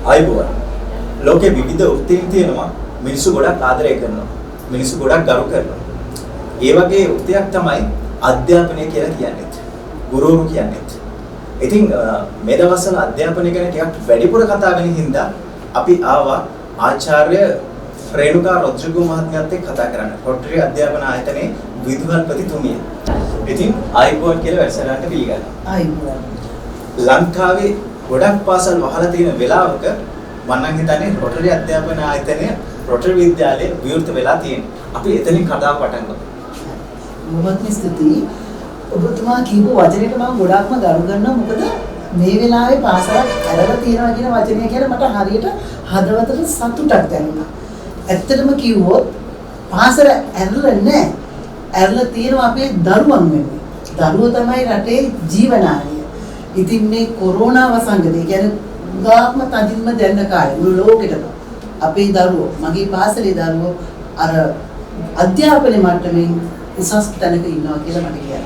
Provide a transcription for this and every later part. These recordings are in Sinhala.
ආයිබෝන් ලෝකේ විවිධ වෘත්තීන් තියෙනවා මිනිස්සු ගොඩක් ආදරය කරනවා මිනිස්සු ගොඩක් ගරු කරනවා ඒ වගේ වෘත්තියක් තමයි අධ්‍යාපනය කියලා කියන්නේ ගුරුවරු කියන්නේ ඉතින් මේ දවස්වල අධ්‍යාපනය ගැන ටිකක් වැඩිපුර කතා වෙන හින්දා අපි ආවා ආචාර්ය රේණුකා රොඩ්රිගෝ මහත්මියත් එක්ක කතා කරන්න රොටරි අධ්‍යාපන ආයතනයේ විදුහල්පතිතුමිය ඉතින් ආයිබෝන් කියලා වැඩසටහනට පිළිගන්නවා ආයිබෝන් ලංකාවේ ගොඩක් පාසල් වහලා තියෙන වෙලාවක මම නම් හිතන්නේ රොටරි අධ්‍යාපන ආයතනය රොටරි විද්‍යාලයේ විවෘත වෙලා තියෙනවා. අපි එතනින් කතාව පටන් ගමු. මොහොත් ස්තුතියි. ඔබතුමා කියපු වචනෙට මම ගොඩක්ම ගරු කරනවා. මොකද මේ වෙලාවේ පාසලක් ඇරලා තියෙනවා කියන වචනය කියන්නේ මට හරියට හදවතට සතුටක් දැනුණා. ඇත්තටම කිව්වොත් පාසල ඇරලා නැහැ. ඇරලා තියෙනවා අපේ දරුවන් වෙනුවෙන්. දරුවෝ තමයි රටේ ජීවනාරිය. ඉතින් මේ කොරෝනා වසංගතය කියන්නේ ගාත්ම තදින්ම දැන්න කාලේ මුළු ලෝකෙටම අපේ දරුවෝ මගේ පාසලේ දරුවෝ අර අධ්‍යාපන මට්ටමින් උසස් තැනක ඉන්නවා කියලා මට කියන්න.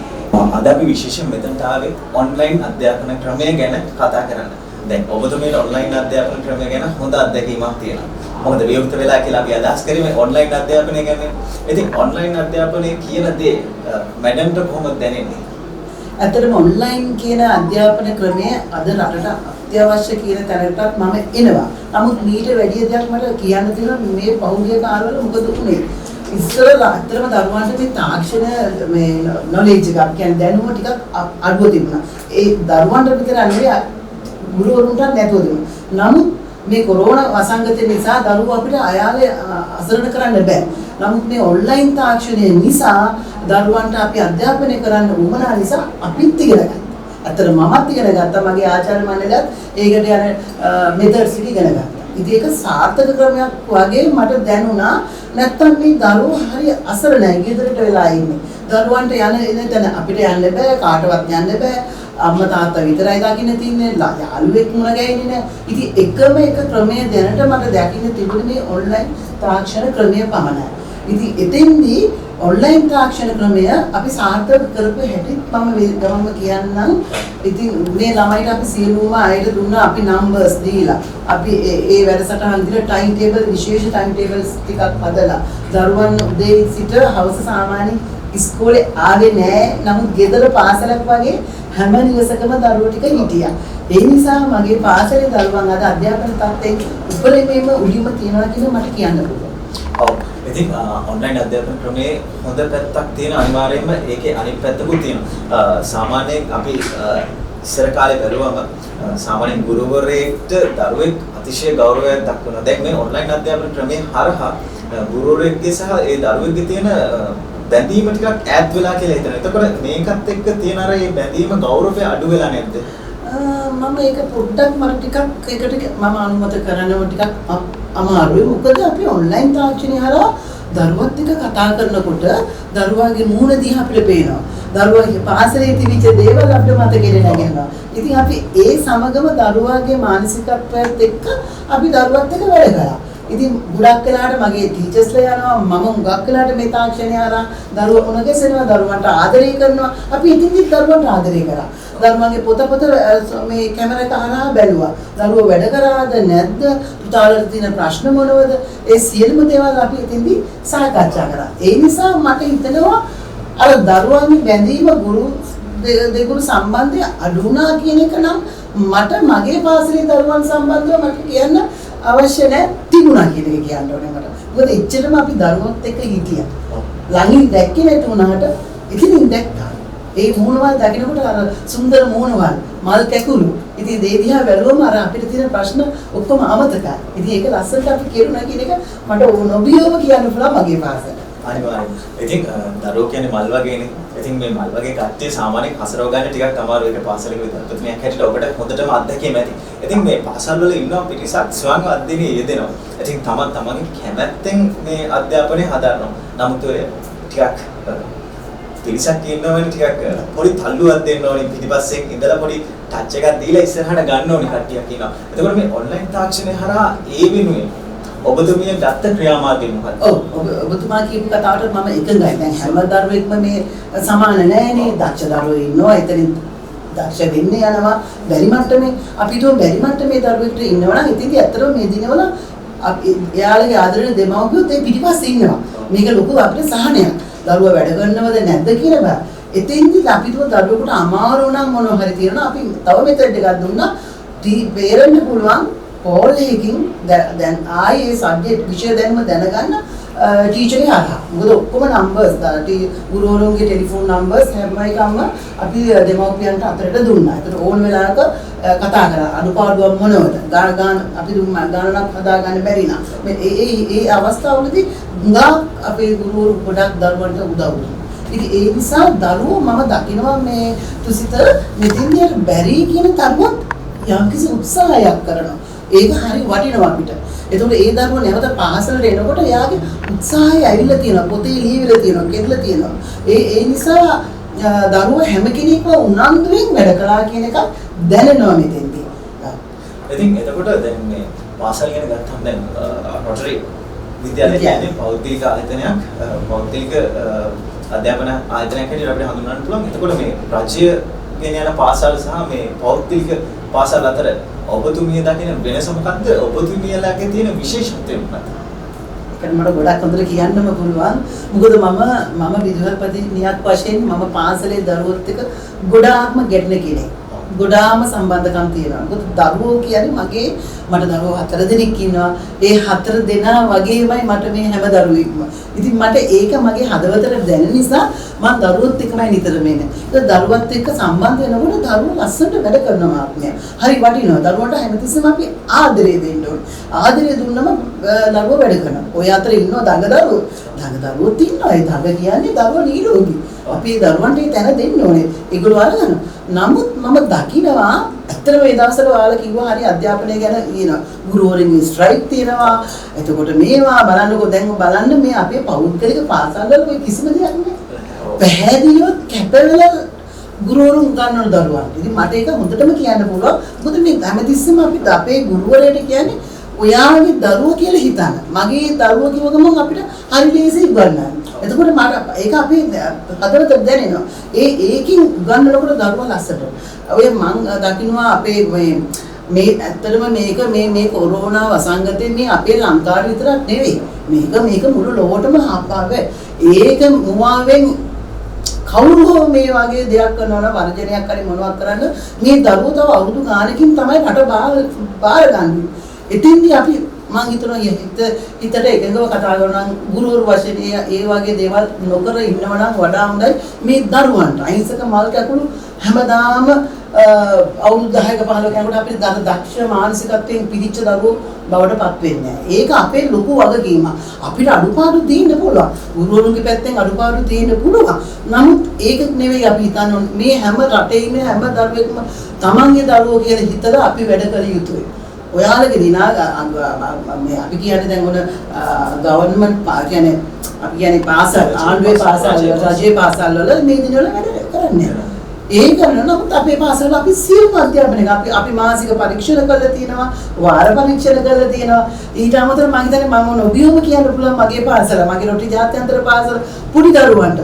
අද අපි විශේෂයෙන් මෙතනට ආවේ ඔන්ලයින් අධ්‍යාපන ක්‍රමය ගැන කතා කරන්න. දැන් ඔබතුමීට ඔන්ලයින් අධ්‍යාපන ක්‍රමය ගැන හොඳ අත්දැකීමක් තියෙනවා. මොකද විවෘත වෙලා කියලා අපි අදහස් කරේ මේ ඔන්ලයින් අධ්‍යාපනය ගැන. ඉතින් ඔන්ලයින් අධ්‍යාපනය කියන දේ මැඩම්ට කොහොමද දැනෙන්නේ? ඇත්තටම ඔන්ලයින් කියන අධ්‍යාපන ක්‍රමය අද රටට අත්‍යවශ්‍ය කියන තැනටත් මම එනවා. නමුත් මීට වැඩි දෙයක් මට කියන්න තියෙනවා මේ පෞද්ගලික කාර්යවල මොකද උනේ. ඉස්සරලා අත්‍තරම දරුවන්ට මේ තාක්ෂණ මේ නොලෙජ් එකක් කියන්නේ දැනුම ටිකක් අඩුව තිබුණා. ඒ දරුවන්ට විතර නෙවෙයි ගුරුවරුන්ට නැතුව තිබුණා. නමුත් මේ කොරෝනා වසංගතය නිසා දරුවෝ අපිට අයාලේ අසරණ කරන්න බෑ. නමුත් මේ ඔන්ලයින් තාක්ෂණය නිසා දරුවන්ට අපි අධ්‍යාපනය කරන්න උවමනා නිසා අපිත් ඉගෙන ගත්තා. අතන මමත් ඉගෙන ගත්තා මගේ ආචාර්ය මණ්ඩලයත් ඒකට යන මෙතඩ්ස් ටික ඉගෙන ගත්තා. ඉතින් ඒක සාර්ථක ක්‍රමයක් වගේ මට දැනුණා. නැත්තම් මේ දරුවෝ හරි අසරණයි ගෙදරට වෙලා ඉන්නේ. දරුවන්ට යන තැන අපිට යන්න බෑ කාටවත් යන්න බෑ. අම්මා තාත්තා විතරයි දකින්න තියන්නේ යාළුවෙක් මුණ ගැහෙන්නේ නැහැ. ඉතින් එකම එක ක්‍රමය දැනට මට දකින්න තිබුණේ මේ ඔන්ලයින් තාක්ෂණ ක්‍රමය පමණයි. ඉතින් එතෙන්දී ඔන්ලයින් තාක්ෂණ ක්‍රමය අපි සාර්ථක කරපු හැටි මම ගමම කියන්නම්. ඉතින් මේ ළමයිට අපි සියලුම අයට දුන්නා අපි නම්බර්ස් දීලා. අපි ඒ වැඩසටහන් දීලා ටයිම් ටේබල් විශේෂ ටයිම් ටේබල්ස් ටිකක් හදලා දරුවන් උදේ සිට හවස සාමාන්‍යයෙන් ඉස්කෝලේ ආවේ නැහැ. නමුත් ගෙදර පාසලක් වගේ හැම නිවසකම දරුවෝ ටික හිටියා. ඒ නිසා මගේ පාසලේ දරුවන් අද අධ්‍යාපන තත්ත්වයෙන් උපරිමයෙන්ම උඩින්ම තියනවා කියලා මට කියන්න පුළුවන්. ඔව්. ඉතින් ඔන්ලයින් අධ්‍යාපන ක්‍රමයේ හොඳ පැත්තක් තියෙන අනිවාර්යයෙන්ම ඒකේ අනිත් පැත්තකුත් තියෙනවා. සාමාන්‍යයෙන් අපි ඉස්සර කාලේ බැලුවම සාමාන්‍යයෙන් ගුරුවරයෙක්ට දරුවෙක් අතිශය ගෞරවයක් දක්වනවා. දැන් මේ ඔන්ලයින් අධ්‍යාපන ක්‍රමයේ හරහා ගුරුවරයෙක්ගේ සහ ඒ දරුවෙක්ගේ තියෙන බැඳීම ටිකක් ඈත් වෙලා කියලා හිතනවා. එතකොට මේකත් එක්ක තියෙන අර මේ බැඳීම ගෞරවය අඩු වෙලා නැද්ද? මම ඒක පොඩ්ඩක් මට ටිකක් ඒකට මම අනුමත කරනවා ටිකක් අමාරුයි. මොකද අපි ඔන්ලයින් තාක්ෂණය හරහා දරුවත් එක්ක කතා කරනකොට දරුවාගේ මූණ දිහා අපිට පේනවා. දරුවාගේ පාසලේ තිබිච්ච දේවල් අපිට මතකෙට නැගෙනවා. ඉතින් අපි ඒ සමගම දරුවාගේ මානසිකත්වයත් එක්ක අපි දරුවත් එක්ක වැඩ කරා. ඉතින් ගොඩක් වෙලාවට මගේ ටීචර්ස්ලා යනවා මම හුඟක් වෙලාවට මේ තාක්ෂණය හරහා දරුවෝ උණගැසෙනවා දරුවන්ට ආදරය කරනවා. අපි ඉතින් දරුවන්ට ආදරය කරා. දරුවන්ගේ පොත මේ කැමරාවට හරහා බැලුවා. දරුවෝ වැඩ කරාද නැද්ද? පුතාලට තියෙන ප්‍රශ්න මොනවද? ඒ සියලුම දේවල් අපි ඉතින්දී සාකච්ඡා කරා. ඒ නිසා මට හිතෙනවා අර දරුවන්ගේ බැඳීම ගුරු දෙගුරු සම්බන්ධය අඩු වුණා කියන එක නම් මට මගේ පාසලේ දරුවන් සම්බන්ධව මට කියන්න අවශ්‍ය නැහැ තිබුණා කියන එක කියන්න ඕනේ මට. මොකද එච්චරම අපි දරුවොත් එක්ක හිටියා. ළඟින් දැක්කේ නැති වුණාට ඉතින් දැක්කා. ඒ මූණවල් දකිනකොට අර සුන්දර මූණවල් මල් කැකුළු. ඉතින් ඒ දිහා බැලුවම අර අපිට තියෙන ප්‍රශ්න ඔක්කොම අමතකයි. ඉතින් ඒක ලස්සනට අපි කෙරුණා කියන එක මට නොබියවම කියන්න පුළුවන් මගේ පාසල. අනිවාර්යයෙන්. ඉතින් දරුවෝ කියන්නේ මල් වගේනේ. ඉතින් මේ මල් වගේ කට්ටිය සාමාන්‍යයෙන් හසරව ගන්න ටිකක් අමාරු ඒක පාසලක විද්‍යාර්ථිනියක් හැටියට ඔබට හොඳටම අත්දැකීම් ඇති. ඉතින් මේ පාසල් වල ඉන්නවා පිරිසක් ස්වයං අධ්‍යයනයේ යෙදෙනවා. ඉතින් තමන්ගේ කැමැත්තෙන් මේ අධ්‍යාපනය හදාරනවා. නමුත් ඔය ටිකක් පිරිසක් ඉන්නවනේ ටිකක් පොඩි තල්ලුවක් දෙන්න ඕනේ පිටිපස්සෙන් ඉඳලා පොඩි ටච් එකක් දීලා ඉස්සරහට ගන්න ඕනේ කට්ටියක් ඉන්නවා. එතකොට මේ ඔන්ලයින් තාක්ෂණය හරහා ඒ වෙනුවෙන් ඔබතුමිය ගත්ත ක්‍රියාමාර්ගය මොකක්ද? ඔව් ඔබතුමා කියපු කතාවට මම එකඟයි. දැන් හැම දරුවෙක්ම මේ සමාන නෑනේ. දක්ෂ දරුවෝ ඉන්නවා. එතනින් දක්ෂ වෙන්න යනවා බැරි මට්ටමේ අපි හිතුව බැරි මට්ටමේ දරුවෙකුට ඉන්නවා නම් ඉතින් ඇත්තටම මේ දිනවල එයාලගේ ආදරේ දෙමව්පියොත් ඒ පිටිපස්සේ ඉන්නවා. මේක ලොකු අපිට සහනයක්. දරුවා වැඩ කරනවද නැද්ද කියලා බෑ. එතෙන්දී අපි තුම දරුවෙකුට අමාරු නම් මොනවා හරි තියෙනවා අපි තව මෙතෙඩ් එකක් දුන්නා. පේරන්ට් පුළුවන් කෝල් එකකින් දැන් ආයේ ඒ සබ්ජෙක්ට් විෂය දැනුම දැනගන්න ටීචර්ගේ හරහා. මොකද ඔක්කොම නම්බර්ස් ගුරුවරුන්ගේ ටෙලිෆෝන් නම්බර්ස් හැම එකම අපි දෙමව්පියන්ට අතරට දුන්නා. ඒතර ඕන වෙලාවක කතා කරා අනුපාඩුවක් මොනවද? ගාන අපි ගානක් හදාගන්න බැරි නම් මේ අවස්ථාවලදී ගා අපේ ගුරුවරු ගොඩක් දරුවන්ට උදව් කරනවා. ඉතින් ඒ නිසා දරුවෝ මම දකිනවා මේ තුසිත මෙතින්දියට බැරි කියන තරමක් යම්කිසි උත්සාහයක් කරනවා. ඒක හරි වටිනවා අපිට. එතකොට ඒ දරුවෝ නැවත පාසලට එනකොට එයාගේ උත්සාහය ඇවිල්ලා තියෙනවා. පොතේ ලියවිලා තියෙනවා, කෙරලා තියෙනවා. ඒ නිසා දරුවෝ හැම කෙනෙක්ම උනන්දුවෙන් වැඩ කළා කියන එක දැනෙනවා මෙතෙන්දී. ඉතින් එතකොට දැන් මේ පාසල් ගැන ගත්තම දැන් රොටරි විද්‍යාලය කියන්නේ පෞද්ගලික ආයතනයක්, පෞද්ගලික අධ්‍යාපන ආයතනයක් හැටියට අපිට හඳුන්වන්න පුළුවන්. එතකොට මේ රාජ්‍ය ගෙන යන පාසල් සහ මේ පෞද්ගලික පාසල් අතර ඔබතුමිය දකින වෙනස මොකක්ද? ඔබතුමියලාගේ තියෙන විශේෂත්වය මොකක්ද? ඒකට මට ගොඩක් හොඳට කියන්නම පුළුවන්. මොකද මම විදුහල්පතිනියක් වශයෙන් මම පාසලේ දරුවොත් එක්ක ගොඩාක්ම ගැටෙන කෙනෙක්. ගොඩාම සම්බන්ධකම් තියෙනවා. මොකද දරුවෝ කියන්නේ මට දරුවෝ 4 දෙනෙක් ඉන්නවා. ඒ 4 දෙනා වගේමයි මට මේ හැම දරුවෙක්ම. ඉතින් මට ඒක මගේ හදවතට දැනෙන නිසා මම දරුවොත් එක්කමයි නිතරම ඉන්නේ. ඒක දරුවත් එක්ක සම්බන්ධ වෙනකොට දරුවෝ ලස්සනට වැඩ කරනවා ආත්මය. හරි වටිනවා. දරුවන්ට හැමතිස්සෙම අපි ආදරය දෙන්න ඕනේ. ආදරය දුන්නම දරුවෝ වැඩ කරනවා. ඔය අතර ඉන්නවා දඟ දරුවෝ. දඟ දරුවෝත් ඉන්නවා. ඒ දඟ කියන්නේ දරුවෝ නිරෝගී. අපි දරුවන්ට ඒ තැන දෙන්න ඕනේ. ඒගොල්ලෝ අරගෙන. නමුත් මම දකිනවා ඇත්තටම මේ දවස්වල ඔයාලා කිව්වා හරි අධ්‍යාපනය ගැන කියනවා. ගුරුවරුන්ගේ ස්ට්‍රයික් තියෙනවා. එතකොට මේවා බලන්නකෝ දැන් බලන්න මේ අපේ පෞද්ගලික පාසල් වල કોઈ කිසිම දෙයක් නැහැ. පැහැදිලිව කැපවෙලා ගුරුවරුන් ගන්නන දරුවන්. ඉතින් මට ඒක හොඳටම කියන්න පුළුවන්. මොකද මේ හැමතිස්සෙම අපි අපේ ගුරුවරයාට කියන්නේ ඔයාගේ දරුවෝ කියලා හිතන්න. මගේ දරුවෝ කිව්ව ගමන් අපිට හරි ලේසි ගන්නන්න. එතකොට මට ඒක අපේ හදවතට දැනෙනවා. ඒකින් ගන්නකොට දරුවා ලස්සට. ඔය මං දකින්නවා අපේ මේ ඇත්තටම මේ කොරෝනා වසංගතේ මේ අපේ ලංකාවේ විතරක් නෙවෙයි. මේක මුළු ලෝකෙටම හපාවේ. ඒක මුවාවෙන් කවුරු හෝ මේ වගේ දෙයක් කරනවා නම් වර්ජනයක් හරි මොනවක් කරන්න මේ දරුවෝ තව අවුරුදු ගානකින් තමයි රට බාර ගන්න. ඉතින්දී අපි මම හිතනවා හිතට එකඟව කතා කරනවා නම් ගුරුවරු වශයෙන් ඒ වගේ දේවල් නොකර ඉන්නවා නම් වඩා හොඳයි මේ දරුවන්ට. අහිංසක මල් කැකුළු හැමදාම අවුරුදු 10ක 15ක යනකොට අපිට දක්ෂ මානසිකත්වයෙන් පිළිච්ච දරුවෝ බවට පත් වෙන්නේ නැහැ. ඒක අපේ ලොකු වගකීමක්. අපිට අඩුපාඩු තියෙන්න පුළුවන්. ගුරුවරුන්ගේ පැත්තෙන් අඩුපාඩු තියෙන්න පුළුවන්. නමුත් ඒක නෙවෙයි අපි හිතන්නේ මේ හැම රටේ ඉන්න හැම දරුවෙක්ම තමන්ගේ දරුවෝ කියලා හිතලා අපි වැඩ කළ යුතුයි. ඔයාලගේ දිනා මේ අපි කියන්නේ දැන් ඔන ගවර්න්මන්ට් කියන්නේ අපි කියන්නේ පාසල් ආණ්ඩුවේ පාසල් රජයේ පාසල් වල මේ දිනවල වැඩ කරන්නේ. ඒ කරන නමුත් අපේ පාසල් අපි සියලු අධ්‍යාපනය අපි මාසික පරීක්ෂණ කරලා තියෙනවා, වාර පරීක්ෂණ කරලා තියෙනවා. ඊට අමතරව මම හිතන්නේ මම නොබියොම කියන්න පුළුවන් මගේ පාසල, මගේ රොටි ජාත්‍යන්තර පාසල පුඩි දරුවන්ට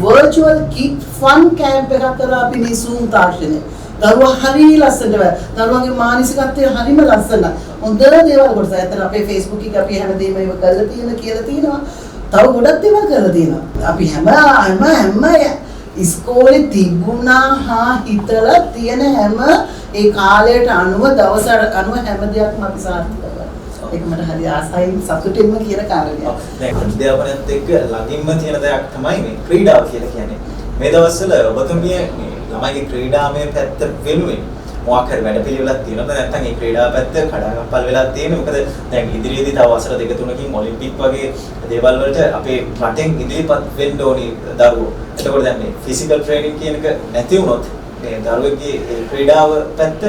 virtual kid fun camp එකක් කරලා අපි මේ Zoom තාක්ෂණය දරුවා හරි ලස්සනට දරුවන්ගේ මානසිකත්වය හරිම ලස්සන. හොඳ දේවල් කොටස. ඇත්තට අපේ Facebook එකේ අපි හැමදේම ඒව කරලා තියෙන කියලා තියෙනවා. තව ගොඩක් දේවල් කරලා තියෙනවා. අපි හැම ඉස්කෝලේ තිබුණා හා හිතලා තියෙන හැම ඒ කාලයට අනුව දවසට අනුව හැම දෙයක්ම අපි සාර්ථක කරනවා. ඒක මට හරි ආසයි සතුටින්ම කියන කාරණයක්. දැන් අධ්‍යාපනයත් එක්ක ළඟින්ම තියෙන දෙයක් තමයි මේ ක්‍රීඩාව කියලා කියන්නේ. මේ දවස්වල ඔබතුමිය ළමයිගේ ක්‍රීඩාමය පැත්ත වෙනුවෙන් මොකක් හරි වැඩපිළිවෙලක් තියෙනවද නැත්නම් ඒ ක්‍රීඩා පැත්ත කඩාකප්පල් වෙලා තියෙන්නේ මොකද දැන් ඉදිරියේදී තව වසර දෙක තුනකින් ඔලිම්පික් වගේ දේවල් වලට අපේ රටෙන් ඉදිරියපත් වෙන්න ඕනි දරුවෝ. එතකොට දැන් මේ ෆිසිකල් ට්‍රේනින් කියන එක නැති වුණොත් මේ දරුවෙක්ගේ ක්‍රීඩාව පැත්ත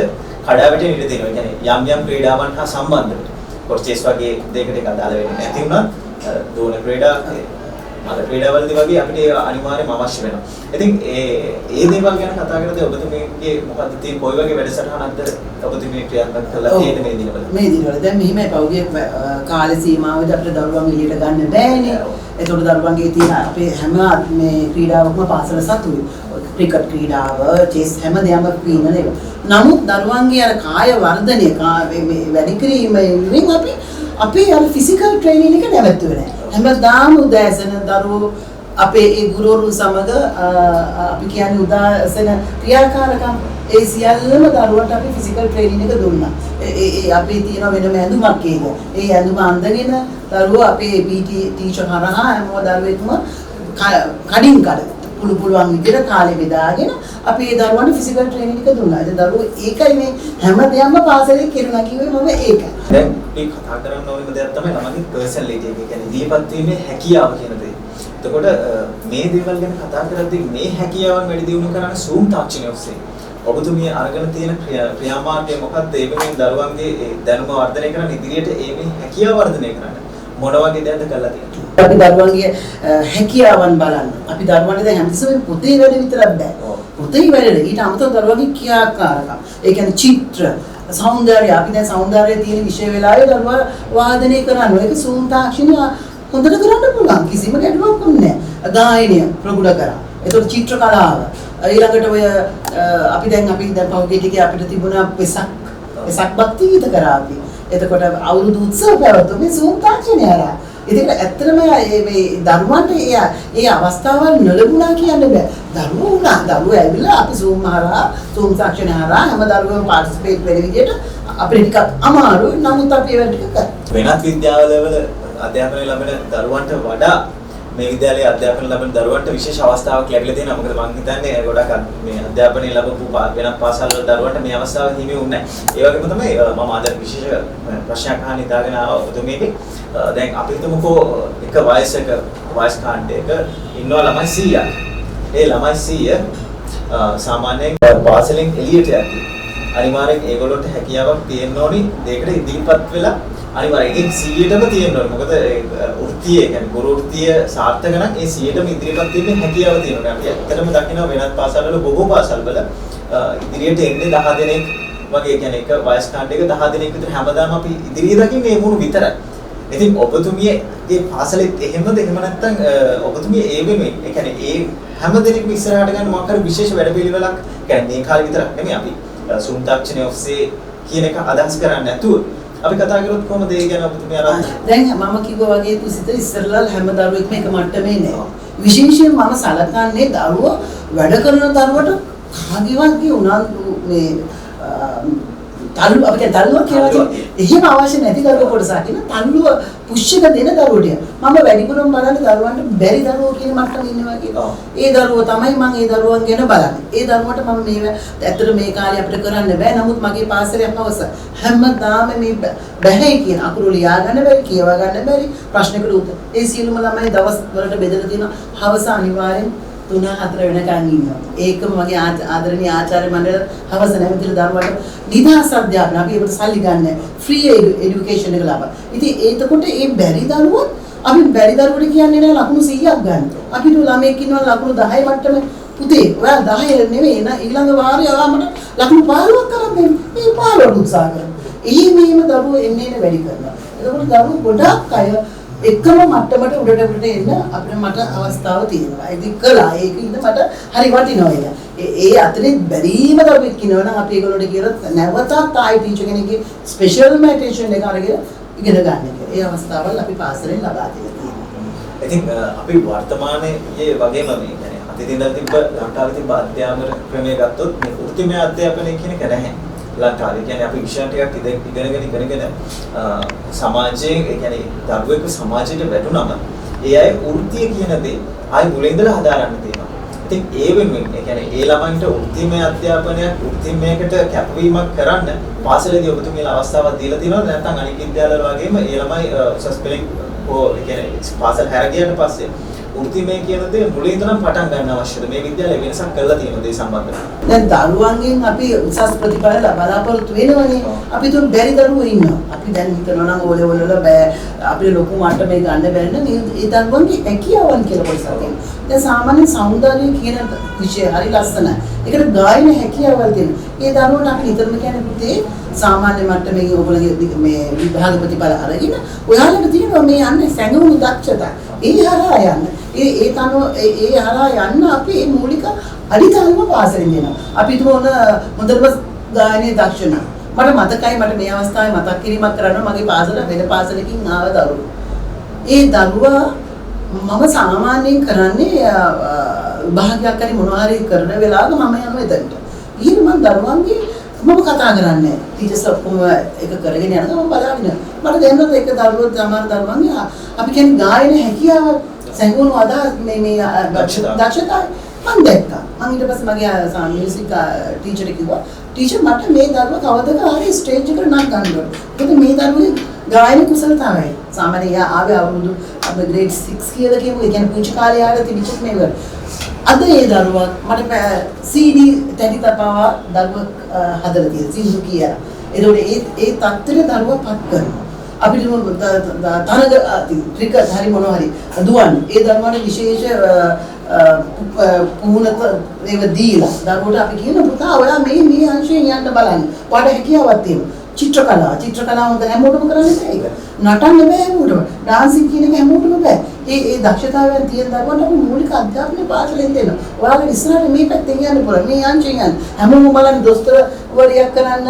කඩාවැටෙන්න ඉඩ තියෙනවා. ඒ කියන්නේ යම් ක්‍රීඩාවන් හා සම්බන්ධ කොර්චෙස් වගේ දෙයකට ඒක අදාළ වෙන්නේ නැති වුණත් දෝන ක්‍රීඩා මල ක්‍රීඩාවලදී වගේ අපිට ඒක අනිවාර්යයෙන්ම අවශ්‍ය වෙනවා. ඉතින් ඒ දේවල් ගැන කතා කරද්දී ඔබතුමීගේ මොකද්ද තියෙන කොයි වගේ වැඩසටහනක්ද ඔබතුමී ක්‍රියාත්මක කරලා තියෙන්නේ මේ දිනවල? මේ දිනවල දැන් මෙහිමයි පෞද්ගලික කාල සීමාවෙදී අපිට දරුවන් එළියට ගන්න බෑනේ. ඒතකොට දරුවන්ගේ තියෙන අපේ හැම මේ ක්‍රීඩාවකම පාසල සතුයි. ක්‍රිකට් ක්‍රීඩාව, චෙස් හැමදේම පිනනේ. නමුත් දරුවන්ගේ අර කාය වර්ධනය වැඩි කිරීමෙන් අපි අර ෆිසිකල් ට්‍රේනින් එක නැවතුනේ නැහැ. හැමදාම උදෑසන දරුවෝ අපේ ඒ ගුරුවරු සමග අපි කියන්නේ උදාසන ක්‍රියාකාරකම් ඒ සියල්ලම දරුවන්ට අපි ෆිසිකල් ට්‍රේනින් එක දුන්නා. අපි තියෙන වෙනම ඇඳුමක් ඒක. ඒ ඇඳුම අඳගෙන දරුවෝ අපේ PT ටීචර් හරහා හැම දරුවෙක්ම කඩින් කඩ පුළුවන් විදිහට කාලේ බෙදාගෙන අපි ඒ දරුවන්ට ෆිසිකල් ට්‍රේනින් එක දුන්නා. ඒ දරුවෝ ඒකයි මේ හැමදේම පාසලේ කරනවා කිව්වේ මම ඒක. දැන් මේ කතා කරන්න ඕනේ දෙයක් තමයි ළමගේ පර්සනැලිටි එක. ඒ කියන්නේ ඉදිරිපත් වීමේ හැකියාව කියන දේ. එතකොට මේ දේවල් ගැන කතා කරද්දී මේ හැකියාවන් වැඩි දියුණු කරන්න Zoom තාක්ෂණය ඔස්සේ ඔබතුමිය අරගෙන තියෙන ක්‍රියාමාර්ගය මොකක්ද? ඒ වෙනුවෙන් දරුවන්ගේ දැනුම වර්ධනය කරන්න ඉදිරියට මේ හැකියාව වර්ධනය කරන්න මොන වගේ දෙයක්ද කරලා තියෙන්නේ? අපි දරුවන්ගේ හැකියාවන් බලන්න. අපි දරුවන්ට දැන් හැමතිස්සෙම පොතේ වැඩ විතරක් බෑ. පොතේ වැඩ ඊට අමතරව දරුවන්ගේ ක්‍රියාකාරකම්. ඒ කියන්නේ චිත්‍ර, සෞන්දර්ය. අපි දැන් සෞන්දර්යය තියෙන විෂය වෙලාවේ දරුවා වාදනය කරනවා. ඒක Zoom තාක්ෂණය හොඳට කරන්න පුළුවන්. කිසිම ගැටලුවක් නැහැ. ගායනය ප්‍රගුණ කරා. ඒතකොට චිත්‍ර කලාව. ඊළඟට ඔය අපි දැන් පහුගිය ටිකේ අපිට තිබුණා වෙසක් භක්ති ගීත කරා අපි. එතකොට අවුරුදු උත්සව පැවැත්වුවේ Zoom තාක්ෂණය හරහා. ඉතින් ඇත්තටම මේ දරුවන්ට ඒ අවස්ථාවල් නොලැබුණා කියන්න බෑ. දරුවෝ ඇවිල්ලා අපි Zoom තාක්ෂණය හරහා හැම දරුවම පාර්ටිසිපේට් වෙන විදිහට අපිට ටිකක් අමාරුයි. නමුත් අපි ඒක ටික කරා. වෙනත් විද්‍යාලවල අධ්‍යාපනය ලැබෙන දරුවන්ට වඩා මේ විද්‍යාලයේ අධ්‍යාපනය ලැබෙන දරුවන්ට විශේෂ අවස්ථාවක් ලැබිලා තියෙනවා. මොකද මම හිතන්නේ ගොඩක් මේ අධ්‍යාපනය ලැබපු වෙනත් පාසල් වල දරුවන්ට මේ අවස්ථාව හිමි වුණේ නැහැ. ඒ වගේම තමයි මම අද විශේෂ ප්‍රශ්නයක් අහන්න ඉඳගෙන ආවා ඔබතුමීගේ. දැන් අපි හිතමුකෝ එක වයස් කාණ්ඩයක ඉන්නවා ළමයි 100ක්. ඒ ළමයි 100 සාමාන්‍යයෙන් පාසලෙන් එළියට යද්දී අනිවාර්යෙන් ඒගොල්ලොන්ට හැකියාවක් තියෙන්න ඕනි දෙයකට ඉදිරිපත් වෙලා අනිවාර්යෙන් ඒක 100ටම තියෙන්න ඕනේ. මොකද වෘත්තිය කියන්නේ ගුරු වෘත්තිය සාර්ථක නම් ඒ 100ටම ඉදිරිපත් වීමේ හැකියාව තියෙනවා. අපි ඇත්තටම දකිනවා වෙනත් පාසල්වල බොහෝ පාසල්වල ඉදිරියට එන්නේ 10 දෙනෙක් වගේ කියන්නේ එක වයස් කාණ්ඩයක 10 දෙනෙක් විතර හැමදාම අපි ඉදිරිය දකින්නේ මේ මුණු විතරයි. ඉතින් ඔබතුමියගේ පාසලෙත් එහෙමද? එහෙම නැත්නම් ඔබතුමිය ඒ වෙනුවෙන් ඒ කියන්නේ ඒ හැම දෙනෙක්ම ඉස්සරහට ගන්න මොකක් හරි විශේෂ වැඩපිළිවෙලක් කියන්නේ මේ කාලේ විතරක් නෙමෙයි අපි Zoom තාක්ෂණය ඔස්සේ කියන එක අදහස් කරන්නේ නැතුව අපි කතා කරොත් කොහොමද ඒ ගැන ඔබතුමිය අර දැන් මම කිව්වා වගේ තුසිත ඉස්සරලා හැම දරුවෙක්ම එක මට්ටමේ නෑ. විශේෂයෙන් මම සලකන්නේ දරුවෝ වැඩ කරන දරුවට කාගේවත් උනන්දු මේ තල්ලු අපිට තල්ලුවක් කියලා එහෙම අවශ්‍ය නැති දරුවෝ කොටසක් කියන තල්ලුව පුෂ් එක දෙන දරුවෝට මම වැඩිපුරම බලන්නේ දරුවන්ට බැරි දරුවෝ කියන මට්ටම ඉන්නවා කියලා. ඒ දරුවෝ තමයි මම ඒ දරුවන් ගැන බලන්නේ. ඒ දරුවට මම මේ ඇත්තට මේ කාලේ අපිට කරන්න බෑ. නමුත් මගේ පාසලේ හවස හැමදාම මේ බැහැ කියන අකුරු ලියා ගන්න බැරි, කියවා ගන්න බැරි ප්‍රශ්නකට උත්තර. ඒ සියලුම ළමයි දවස් වලට බෙදලා තියෙනවා. හවස අනිවාර්යෙන් 3-4 වෙනකන් ඉන්නවා. ඒකම මගේ ආදරණීය ආචාර්ය මණ්ඩල හවස නැවතිලා දරුවට නිදහස් අධ්‍යාපන අපි ඒකට සල්ලි ගන්න ෆ්‍රී এডুকেෂන් එක ලබා. ඉතින් එතකොට මේ බැරි දරුවෝ අපි බැරි දරුවට කියන්නේ නෑ ලකුණු 100ක් ගන්න. අපිට ළමයෙක් ඉන්නවා ලකුණු 10 මට්ටමේ පුතේ ඔයා 10 නෙවෙයි ඊළඟ වාරේ ඔයාමට ලකුණු 15ක් කරන් දෙන්න. මේ 15ට උත්සාහ කරනවා. මෙහෙම දරුවෝ එන්නේ වැඩි කරනවා. එතකොට දරුවෝ ගොඩක් අය එකම මට්ටමට උඩට එන්න අපිට මට අවස්ථාව තියෙනවා. ඉතින් කළා. ඒකින්ද මට හරි වටිනවා ඒක. ඒ අතරේ බැරිම දරුවෙක් ඉන්නවා නම් අපි ඒගොල්ලෝට කියලා නැවතත් ආයි ටීචර් කෙනෙක්ගේ ස්පෙෂල් මෙඩිටේෂන් එක අරගෙන ඉගෙන ගන්න කියලා. ඒ අවස්ථාවල් අපි පාසලෙන් ලබා දෙලා තියෙනවා. ඉතින් අපි වර්තමානයේ වගේම මේ කියන්නේ අතීතයේ තිබ්බ ලංකාවේ තිබ්බ අධ්‍යාපන ක්‍රමය ගත්තොත් මේ වෘත්තිමය අධ්‍යාපනය කියන එක නැහැ. ලංකාවේ කියන්නේ අපි විෂයන් ටිකක් ඉගෙනගෙන සමාජයේ ඒ කියන්නේ දරුවෙක් සමාජයට වැටුනම ඒ අය වෘත්තිය කියන දේ ආයි මුලින් ඉඳලා හදාරන්න තියෙනවා. ඉතින් ඒ වෙනුවෙන් ඒ කියන්නේ ඒ ළමයින්ට වෘත්තිමය අධ්‍යාපනයක් වෘත්තිමයකට කැපවීමක් කරන්න පාසලේදී ඔබතුමීලා අවස්ථාවක් දීලා තියෙනවද නැත්නම් අනිත් විද්‍යාලවල වගේම ඒ ළමයි උසස් පෙළෙන් ඒ කියන්නේ පාසල් හැර ගියාට පස්සේ වෘත්තිමය කියන දේ මුලින් ඉඳන් පටන් ගන්න අවශ්‍යද? මේ විද්‍යාලය වෙනසක් කරලා තියෙනවද ඒ සම්බන්ධව? දැන් දරුවන්ගෙන් අපි උසස් ප්‍රතිඵල බලාපොරොත්තු වෙනවනේ. අපි තුන් බැරි දරුවෝ ඉන්නවා. අපි දැන් හිතනවා නම් ඕලෙ වල බෑ අපිට ලොකු මට්ටමේ ගන්න බැරි නම් ඒ දරුවන්ගේ හැකියාවන් කියලා කොටසක් තියෙනවා. දැන් සාමාන්‍ය සෞන්දර්යය කියන විෂය හරි ලස්සනයි. ඒකට ගායන හැකියාවල් තියෙනවා. ඒ දරුවන්ට අපි නිතරම කියන්නේ පුතේ සාමාන්‍ය මට්ටමේ ඔයගොල්ලෝගේ මේ විභාග ප්‍රතිඵල අරගෙන ඔයාලට තියෙනවා මේ යන්නේ සැඟවුණු දක්ෂතා. ඒ හරහා යන්න. ඒ හරහා යන්න අපි මේ මූලික අඩිතාලම පාසලෙන් දෙනවා. අපි හිතමු ඔන්න මුදල්ම ගායනයේ දක්ෂණ. මට මතකයි මට මේ අවස්ථාවේ මතක් කිරීමක් කරන්න මගේ පාසල වෙන පාසලකින් ආව දරුවෝ. ඒ දරුවා මම සාමාන්‍යයෙන් කරන්නේ විභාගයක් හරි මොනවා හරි කරන වෙලාවක මම යනවා එතනට. ඊට මම දරුවන්ගේ මම කතා කරන්නේ ටීචර්ස් ඔක්කොම එක කරගෙන යනවා මම බලාගෙන. මට දැනෙනවා ඒක දරුවෝ සමහර දරුවන්ගේ අපි කියන්නේ ගායන හැකියාව සංගුණ අදහස් මේ දක්ෂතාවය මම දැක්කා. මම ඊට පස්සේ මගේ මියුසික් ටීචර් කිව්වා ටීචර් මට මේ දරුවා කවදක හරි ස්ටේජ් එකට නම් ගන්න ඕන. මොකද මේ දරුවේ ගායන කුසලතාවයි. සාමාන්‍යයෙන් ආවේ අවුරුදු අපේ grade 6 කියලා කියමු. ඒ කියන්නේ පුංචි කාලේ ආවේ තිබිච්ච මේවල. අද ඒ දරුවා මට CD තැටි තපාවා දරුවා හදලා තියෙනවා. සිංදු කියලා. ඒකෝට ඒ තත්ත්වෙට දරුවා පත් කරනවා. අපිට තරග ක්‍රිකට් හරි මොනවා හරි දුවන්නේ. ඒ දරුවාට විශේෂ පුහුණුව ඒව දීලා දරුවට අපි කියන පුතා ඔයා මේ අංශයෙන් යන්න බලන්න. ඔයාට හැකියාවක් තියෙනවා. චිත්‍රකලාව හොඳ හැමෝටම කරන්න බෑ ඒක. නටන්න බෑ හැමෝටම. ඩාන්සින් කියන එක හැමෝටම බෑ. ඒ දක්ෂතාවයන් තියෙන දරුවන්ට අපි මූලික අධ්‍යාපනය පාසලෙන් දෙනවා. ඔයාලා ඉස්සරහට මේ පැත්තෙන් යන්න පුළුවන්. මේ අංශයෙන් යන්න. හැමෝම බලන්න දොස්තර වරියක් කරන්න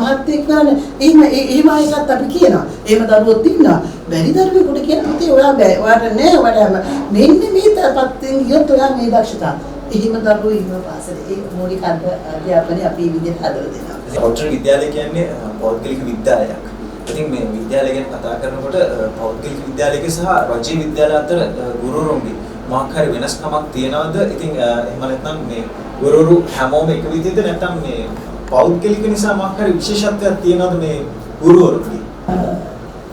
මහත්තයෙක් කරන්න. එහෙම එකත් අපි කියනවා. එහෙම දරුවොත් ඉන්නවා. බැරි දරුවෙකුට කියන පුතේ ඔයා බෑ. ඔයාට නෑ ඔයාට මෙන්න මේ පැත්තෙන් ගියොත් ඔයා මේ දක්ෂතාව. එහෙම දරුවෝ ඉන්නවා පාසලේ. ඒ මූලික අධ්‍යාපනය අපි විදිහට හදලා දෙනවා. පෞද්ගලික විද්‍යාලය කියන්නේ පෞද්ගලික විද්‍යාලයක්. ඉතින් මේ විද්‍යාලය ගැන කතා කරනකොට පෞද්ගලික විද්‍යාලයක සහ රජයේ විද්‍යාල අතර ගුරුවරුන්ගේ මොකක් හරි වෙනස්කමක් තියනවද? ඉතින් එහෙම නැත්නම් මේ ගුරුවරු හැමෝම එක විදිහද නැත්නම් මේ පෞද්ගලික නිසා මොකක් හරි විශේෂත්වයක් තියනවද මේ ගුරුවරුන්ගේ?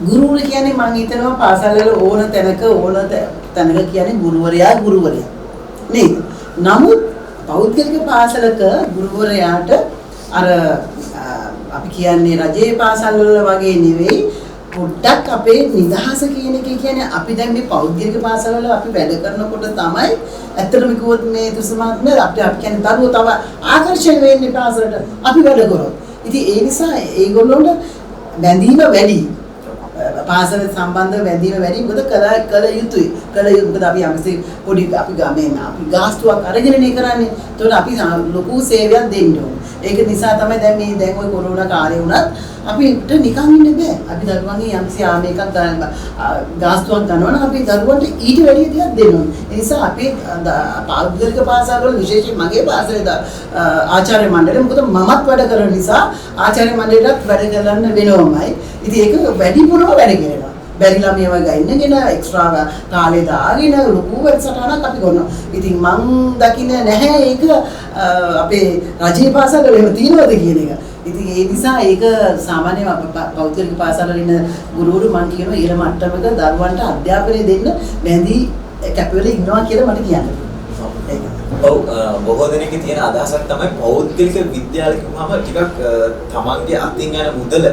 ගුරුවරු කියන්නේ මම හිතනවා පාසල්වල ඕන තැනක කියන්නේ ගුරුවරයා නේද? නමුත් පෞද්ගලික පාසලක ගුරුවරයාට අර අපි කියන්නේ රජයේ පාසල් වල වගේ නෙවෙයි පොඩ්ඩක් අපේ නිදහස කියන එක කියන්නේ අපි දැන් මේ පෞද්ගලික පාසල් වල අපි වැඩ කරනකොට තමයි ඇත්තටම කිව්වොත් මේ තුසමාත්ම අපි කියන්නේ දරුවෝ තව ආකර්ෂණය වෙන්නේ පාසලට අපි වැඩ කරොත්. ඉතින් ඒ නිසා ඒගොල්ලොන්ට බැඳීම වැඩි. පාසල සම්බන්ධව බැඳීම වැඩි. මොකද කල යුතුයි. මොකද අපි යම්සේ පොඩි අපි අපි ගාස්තුවක් අරගෙනනේ කරන්නේ. ඒතකොට අපි ලොකු සේවයක් දෙන්න ඕනේ. ඒක නිසා තමයි දැන් ওই කොරෝනා කාලේ වුණත් අපිට නිකන් ඉන්න බෑ. අපි දරුවන්ගේ යම්සේ ආමේකක් ගන්න ගාස්තුවක් ගන්නවනම් අපි දරුවන්ට ඊට වැඩි දෙයක් දෙන්න ඕනේ. ඒ නිසා අපි පෞද්ගලික පාසල් වල විශේෂයෙන් මගේ පාසලේ ආචාර්ය මණ්ඩලය මොකද මමත් වැඩ කරන නිසා ආචාර්ය මණ්ඩලයටත් වැඩ කරන්න වෙනවමයි. ඉතින් ඒක වැඩිපුරම වැඩ කරනවා. බැරි ළමයව ගන්නගෙන එක්ස්ට්‍රා කාලේ දාගෙන ලොකු වැඩසටහනක් අපි කරනවා. ඉතින් මං දකින්නේ නැහැ ඒක අපේ රජයේ පාසල් වල එහෙම තියනවද කියන එක. ඉතින් ඒ නිසා ඒක සාමාන්‍ය පෞද්ගලික පාසල් වල ඉන්න ගුරුවරු මං කියනවා ඊළ මට්ටමක දරුවන්ට අධ්‍යාපනය දෙන්න බැඳී කැපවෙලා ඉන්නවා කියලා මට කියන්න. ඔව් බොහෝ දෙනෙක්ගේ තියෙන අදහසක් තමයි පෞද්ගලික විද්‍යාල කිව්වම ටිකක් තමන්ගේ අතින් යන මුදල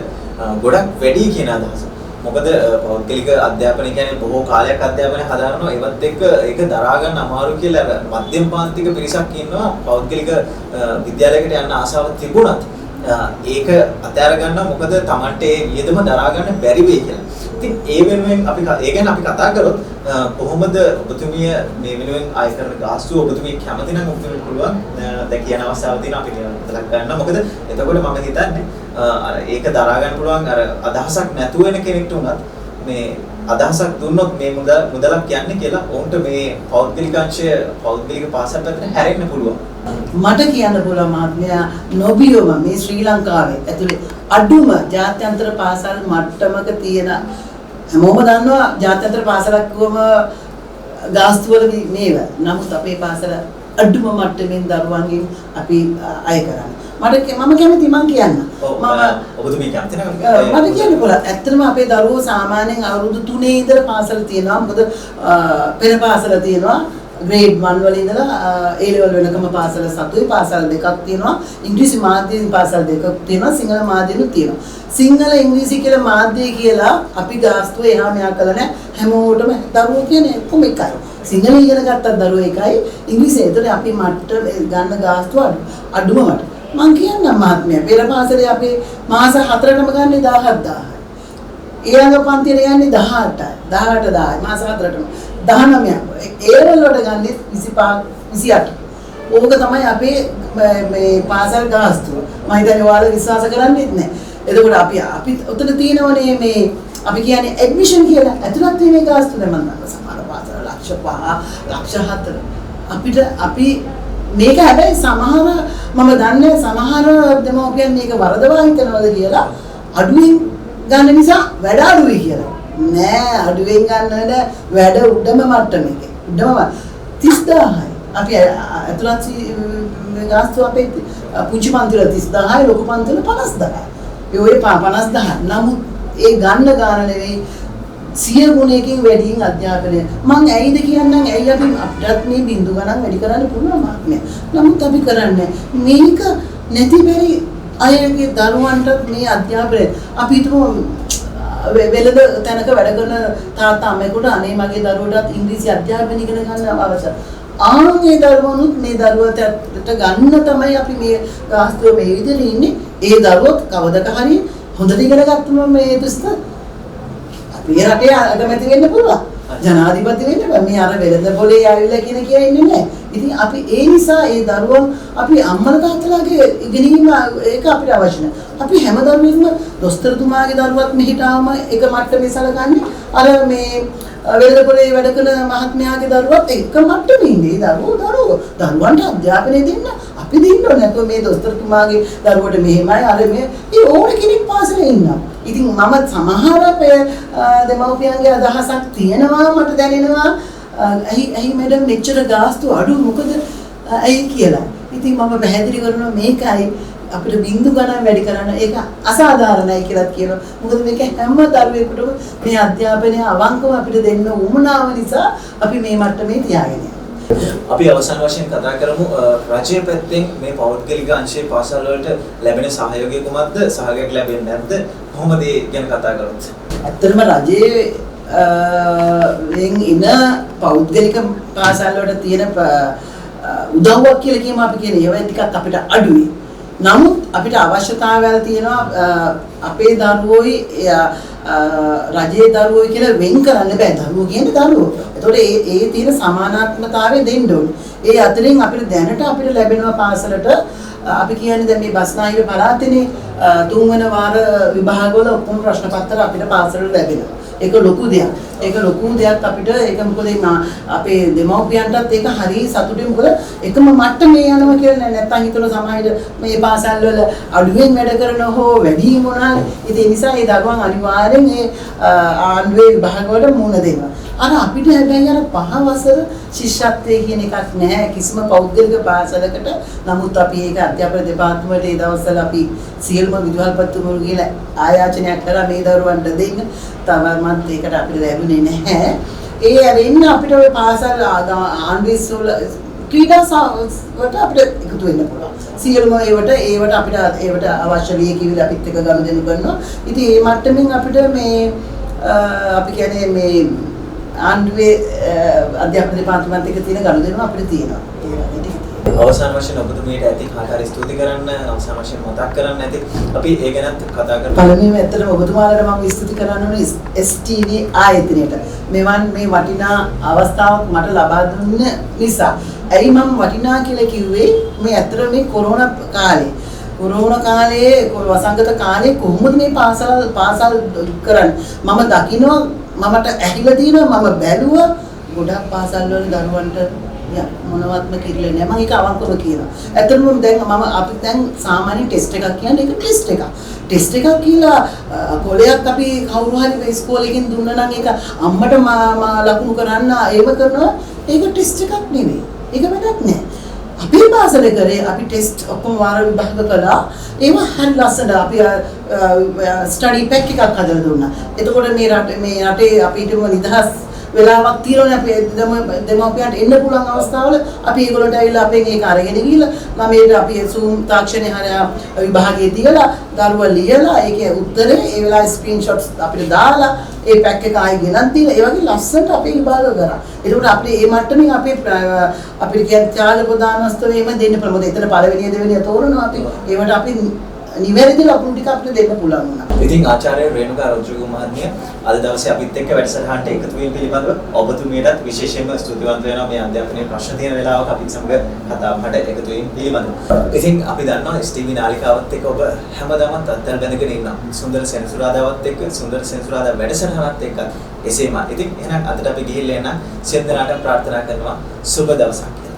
ගොඩක් වැඩි කියන අදහස. මොකද පෞද්ගලික අධ්‍යාපනය කියන්නේ බොහෝ කාලයක් අධ්‍යාපනය හදාරනවා ඒවත් එක්ක ඒක දරා ගන්න අමාරු කියලා මධ්‍යම පාන්තික පිරිසක් ඉන්නවා පෞද්ගලික විද්‍යාලයකට යන්න ආසාවක් තිබුණත් ඒක අත්හැර ගන්න මොකද Tamante වියදම දරා ගන්න බැරි වෙයි කියලා. ඉතින් ඒ වෙනුවෙන් ඒ ගැන අපි කතා කරොත් කොහොමද ඔබතුමිය මේ වෙනුවෙන් ආය කරන ගාස්තුව ඔබතුමිය කැමති නම් ඔබතුමියට පුළුවන් දැන් කියන අවස්ථාව තියෙනවා අපි මතක් ගන්න. මොකද එතකොට මම හිතන්නේ අර ඒක දරා ගන්න පුළුවන් අර අදහසක් නැතුව වෙන කෙනෙක්ට උනත් මේ අදහසක් දුන්නොත් මේ මුදලක් යන්නේ කියලා ඔවුන්ට මේ පෞද්ගලික පාසල් පැත්තට හැරෙන්න පුළුවන්. මට කියන්න පුළුවන් මහත්මයා නොබියොම මේ ශ්‍රී ලංකාවේ ඇතුලේ අඩුම ජාත්‍යන්තර පාසල් මට්ටමක තියෙන හැමෝම දන්නවා ජාත්‍යන්තර පාසලක් වම ගාස්තු වල මේව. නමුත් අපේ පාසල අඩුම මට්ටමින් දරුවන්ගෙන් අපි අය කරන්නේ. මම කැමති මං කියන්න. ඔබතුමිය කැමති නේද? මට කියන්න පුළුවන්. ඇත්තටම අපේ දරුවෝ සාමාන්‍යයෙන් අවුරුදු 3 ඉඳලා පාසල තියෙනවා. මොකද පෙර පාසල තියෙනවා. grade 1 වල ඉඳලා A level වෙනකම පාසල 7යි පාසල් දෙකක් තියෙනවා. ඉංග්‍රීසි මාධ්‍යයෙන් පාසල් දෙකක් තියෙනවා. සිංහල මාධ්‍යෙත් තියෙනවා. සිංහල ඉංග්‍රීසි කියලා මාධ්‍ය කියලා අපි ගාස්තුව එහා මෙහා කළා නෑ. හැමෝටම දරුවෝ කියන්නේ කොහොම එකයි. සිංහල ඉගෙන ගත්තත් දරුවෝ එකයි. ඉංග්‍රීසි ඒතර අපි මට්ට ගන්න ගාස්තුව අඩුම මට. මං කියන්නම් මහත්මයා පෙර පාසලේ අපි මාස 4ටම ගන්නේ 17000යි. ඊළඟ පන්තියට යන්නේ 18යි. 18000යි මාස 4ටම. 19ක්. ඒ වල වලට ගන්නේ 25 28. ඕක තමයි අපේ මේ පාසල් ගාස්තුව. මම හිතන්නේ ඔයාලා විශ්වාස කරන්නේ නැහැ. එතකොට අපි උතන තියෙනවනේ මේ අපි කියන්නේ ඇඩ්මිෂන් කියලා. ඇතුළත් වීමේ ගාස්තුව දැන් මම සමහර පාසල් ලක්ෂ 5 ලක්ෂ 4 අපි මේක හැබැයි සමහර මම දන්නේ සමහර දෙමව්පියන් මේක වරදවා හිතනවාද කියලා අඩුවෙන් ගන්න නිසා වැඩ අඩුයි කියලා. නෑ අඩුවෙන් ගන්න වැඩ උඩම මට්ටමේ. උඩම 30000යි. අපි ඇතුළත් ගාස්තුව අපේ පුංචි පන්තිල 30000යි ලොකු පන්තිල 50000යි. ඒ ඔය 50000. නමුත් ඒ ගන්න ගාන නෙවෙයි 100 ගුණයකින් වැඩියෙන් අධ්‍යාපනය. මම ඇයිද කියන්නම් ඇයි අපි අපිටත් මේ බිඳු ගණන් වැඩි කරන්න පුළුවන් මාත්මය. නමුත් අපි කරන්නේ මේක නැති බැරි අයගේ දරුවන්ට මේ අධ්‍යාපනය අපි හිතමු වෙලද තැනක වැඩ කරන තාත්තා අම්මෙකුට අනේ මගේ දරුවටත් ඉංග්‍රීසි අධ්‍යාපනය ඉගෙන ගන්න අවශ්‍යයි. ආන්ගේ දරුවනුත් මේ දරුවට ගන්න තමයි අපි මේ ගාස්තුව මේ විදිහට ඉන්නේ. ඒ දරුවොත් කවදක හරි හොඳට ඉගෙන ගත්තම මේ දුස්ත අපේ රටේ අගමැති වෙන්න පුළුවන්. ජනාධිපති වෙන්න බෑ. මේ අර වෙළඳ පොලේ ආවිල්ලා කියන කියා ඉන්නේ නැහැ. ඉතින් අපි ඒ නිසා ඒ දරුවන් අපි අම්මලා තාත්තලාගේ ඉගෙනීම ඒක අපිට අවශ්‍ය නැහැ. අපි හැම දරුවෙක්ම දොස්තරතුමාගේ දරුවත් මෙහිට ආවම එක මට්ටමේ සලකන්නේ. අර මේ වෙළඳ පොලේ වැඩ කරන මහත්මයාගේ දරුවත් එක මට්ටමේ ඉන්නේ. දරුවන්ට අධ්‍යාපනය දෙන්න අපි දෙන්න ඕනේ. නැත්නම් මේ දොස්තරතුමාගේ දරුවට මෙහෙමයි අර මේ ඒ ඕන කෙනෙක් පාසලේ ඉන්නවා. ඉතින් මම සමහර දෙමව්පියන්ගේ අදහසක් තියෙනවා මට දැනෙනවා. ඇයි මැඩම් මෙච්චර ගාස්තු අඩු මොකද ඇයි කියලා. ඉතින් මම පැහැදිලි කරනවා මේකයි අපිට බින්දු ගණන් වැඩි කරන්න ඒක අසාධාරණයි කියලා කියනවා. මොකද මේක හැම දරුවෙකුටම මේ අධ්‍යාපනය අවංකව අපිට දෙන්න උවමනාව නිසා අපි මේ මට්ටමේ තියාගෙන යනවා. අපි අවසාන වශයෙන් කතා කරමු රජයේ පැත්තෙන් මේ පෞද්ගලික අංශයේ පාසල් වලට ලැබෙන සහයෝගය කොහොමද? සහයෝගයක් ලැබෙන්නේ නැද්ද? කොහොමද ඒ ගැන කතා කරොත්? ඇත්තටම රජයේ ඉන පෞද්ගලික පාසල් වලට තියෙන උදව්වක් කියලා කියමු අපි කියන ඒවා ටිකක් අපිට අඩුයි. නමුත් අපිට අවශ්‍යතාවයල් තියෙනවා අපේ දරුවෝයි රජයේ දරුවෝයි කියලා වෙන් කරන්න බෑ. දරුවෝ කියන්නේ දරුවෝ. ඒතකොට ඒ තියෙන සමානාත්මතාවය දෙන්න ඕනේ. ඒ අතරින් අපිට දැනට අපිට ලැබෙනවා පාසලට අපි කියන්නේ දැන් මේ බස්නාහිර පළාතේනේ තුන්වන වාර විභාගවල ඔක්කොම ප්‍රශ්න පත්‍ර අපිට පාසලට ලැබෙනවා. ඒක ලොකු දෙයක්. ඒක ලොකු දෙයක් අපිට ඒක මොකද අපේ දෙමව්පියන්ටත් ඒක හරි සතුටුයි. මොකද එකම මට්ටමේ යනවා කියලා නැත්නම් හිතන සමාජයේ මේ පාසල් වල අඩුවෙන් වැඩ කරන හෝ වැඩිම වුණා. ඉතින් ඒ නිසා ඒ දරුවන් අනිවාර්යෙන් ඒ ආණ්ඩුවේ විභාග වල මුහුණ දෙනවා. අර අපිට හැබැයි අර 5 වසර ශිෂ්‍යත්වයේ කියන එකක් නැහැ කිසිම පෞද්ගලික පාසලකට. නමුත් අපි ඒක අධ්‍යාපන දෙපාර්තමේන්තුවේ ඒ දවස්වල අපි සියලුම විදුහල්පතිතුමෝ කියලා ආයාචනයක් කරා මේ දරුවන්ට දෙන්න. තාමත් ඒකට අපිට ලැබුණේ නැහැ. ඒ ඇරෙන්න අපිට ওই පාසල් ආණ්ඩුවේ ක්‍රීඩා වලට අපිට එකතු වෙන්න පුළුවන්. සියලුම ඒවට අපිට ඒවට අවශ්‍ය ලිය කිවිල අපිත් එක්ක ගනුදෙනු කරනවා. ඉතින් මේ මට්ටමින් අපිට මේ අපි කියන්නේ මේ ආණ්ඩුවේ අධ්‍යාපන දෙපාර්තමේන්තුව එක තියෙන ගනුදෙනුව අපිට තියෙනවා. අවසාන වශයෙන් ඔබතුමීට ඇති කාකාරී ස්තුති කරන්න අවසාන වශයෙන් මතක් කරන්න ඇති අපි ඒ ගැනත් කතා කරමු. පළමුවෙන් ඇත්තටම ඔබතුමාලට මම ස්තුති කරන්න ඕනේ STV ආයතනයට. මේ වටිනා අවස්ථාවක් මට ලබා දුන්න නිසා. ඇයි මම වටිනා කියලා කිව්වේ මේ ඇත්තට මේ කොරෝනා කාලේ වසංගත කාලේ කොහොමද මේ පාසල් කරන්නේ මම දකිනවා මමට ඇහිලා තියෙනවා මම බැලුවා ගොඩක් පාසල් වල දරුවන්ට මොනවත්ම කිරිලා නෑ මම ඒක අවංකව කියනවා. ඇත්තටම දැන් අපි දැන් සාමාන්‍ය ටෙස්ට් එකක් කියන්නේ ඒක ටෙස්ට් එකක්. ටෙස්ට් එකක් කියලා කොලයක් අපි කවුරු හරි ඉස්කෝලේකින් දුන්නා නම් ඒක අම්මට ලකුණු කරන්න ඒව කරනවා ඒක ටෙස්ට් එකක් නෙවෙයි. ඒක වැඩක් නෑ. අපේ පාසලේ කරේ අපි ටෙස්ට් ඔක්කොම වාර විභාග කළා. ඒව හරි ලස්සනට අපි ස්ටඩි පැක් එකක් හදලා දුන්නා. එතකොට මේ රටේ අපිට නිදහස් වෙලාවක් තියෙනවනේ අපේ දෙමව්පියන්ට එන්න පුළුවන් අවස්ථාවල අපි ඒගොල්ලන්ට ඇවිල්ලා අපෙන් ඒක අරගෙන ගිහිල්ලා ළමයට අපි Zoom තාක්ෂණය හරහා විභාගයේ තියලා දරුවා ලියලා ඒකේ උත්තරේ ඒ වෙලාවේ ස්ක්‍රීන්ෂොට්ස් අපිට දාලා ඒ පැක් එක ආයෙ ගෙනත් දීලා ඒ වගේ ලස්සනට අපේ විභාග කරා. ඒකට අපිට මේ මට්ටමින් අපිට කියන්නේ ත්‍යාග ප්‍රදානස්තවේම දෙන්න ප්‍රමුද. එතන පළවෙනිය දෙවෙනිය තෝරනවා අපි. ඒවට අපි නිවැරදි ලකුණු ටික අපිට දෙන්න පුළුවන් වුණා. ඉතින් ආචාර්ය රේණුකා රොඩ්රිගෝ මහත්මිය අද දවසේ අපිත් එක්ක වැඩසටහනට එකතු වීම පිළිබඳව ඔබතුමියටත් විශේෂයෙන්ම ස්තුතිවන්ත වෙනවා මේ අධ්‍යාපනයේ ප්‍රශ්න තියෙන වෙලාවක අපිත් සමග කතා බහට එකතු වීම පිළිබඳව. ඉතින් අපි දන්නවා STV නාලිකාවත් එක්ක ඔබ හැමදාමත් අත්දැක බැඳගෙන ඉන්නවා. සුන්දර සෙනසුරාදාවත් එක්ක සුන්දර සෙනසුරාදා වැඩසටහනත් එක්ක එසේම. ඉතින් එහෙනම් අදට අපි ගිහිල්ලා එන සියලු දෙනාට ප්‍රාර්ථනා කරනවා සුබ දවසක්.